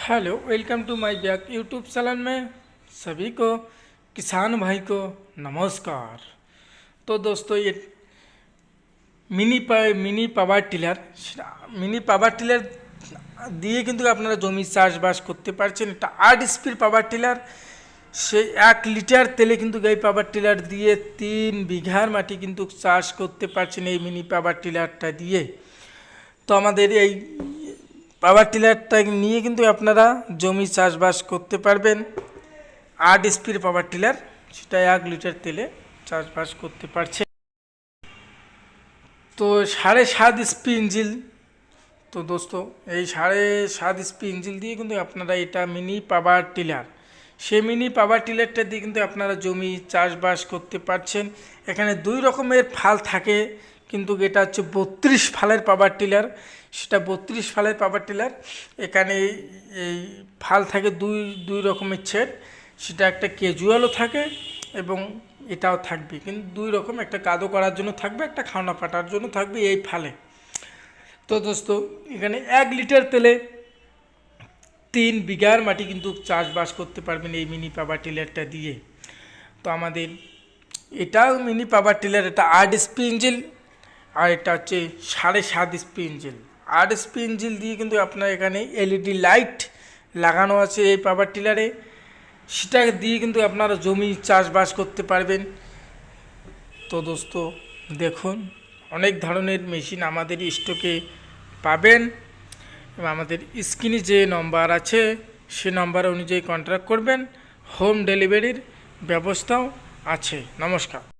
Hello, welcome to my back YouTube channel में सभी को किसान भाई को नमस्कार। तो दोस्तों, ये मिनी पावर টিলার দিয়ে কিন্তু আপনারা জমি চাষবাস করতে পারছেন। এটা 8 স্পিড পাওয়ার টিলার। সেই 1 লিটার তেলে কিন্তু এই পাওয়ার টিলার দিয়ে 3 বিঘার মাটি কিন্তু চাষ করতে পারছেন এই মিনি পাওয়ার টিলারটা দিয়ে। তো আমাদের এই পাওয়ার টিলারটা নিয়ে কিন্তু আপনারা জমি চাষবাস করতে পারবেন। 8 স্পিড পাওয়ার টিলার, সেটা 1 লিটার তেলে চাষবাস করতে পারছে। তো 7.5 স্পি ইঞ্জিল। তো দোস্ত, এই 7.5 স্পি ইঞ্জিল দিয়ে কিন্তু আপনারা এটা মিনি পাওয়ার টিলার, সেই মিনি পাওয়ার টিলারটা দিয়ে কিন্তু আপনারা জমি চাষবাস করতে পারছেন। এখানে 2 রকমের ফাল থাকে, কিন্তু এটা হচ্ছে 32 ফালের পাওয়ার টিলার। সেটা 32 ফালের পাওয়ার টিলার। এখানে এই ফাল থাকে দুই রকমের ছেদ। সেটা একটা ক্যাজুয়ালও থাকে এবং এটাও থাকবে, কিন্তু 2 রকম, একটা কাদো করার জন্য থাকবে, একটা খাওনা পাটার জন্য থাকবে এই ফালে। তো দোস্ত, এখানে 1 লিটার তেলে 3 বিঘার মাটি কিন্তু চাষবাস করতে পারবেন এই মিনি পাওয়ার টিলারটা দিয়ে। তো আমাদের এটাও মিনি পাওয়ার টিলার, এটা 8 স্পি ইঞ্জিল, আর এটা হচ্ছে 7.5 স্পি ইঞ্জিল। 8 স্পি ইঞ্জিল দিয়ে কিন্তু আপনার এখানে এলইডি লাইট লাগানো আছে এই পাওয়ার টিলারে। সেটা দিয়ে কিন্তু আপনারা জমি চাষবাস করতে পারবেন। তো দোস্ত দেখুন, অনেক ধরনের মেশিন আমাদের স্টকে পাবেন এবং আমাদের স্ক্রিনে যে নম্বর আছে সে নম্বর অনুযায়ী কন্ট্যাক্ট করবেন। হোম ডেলিভারির ব্যবস্থাও আছে। নমস্কার।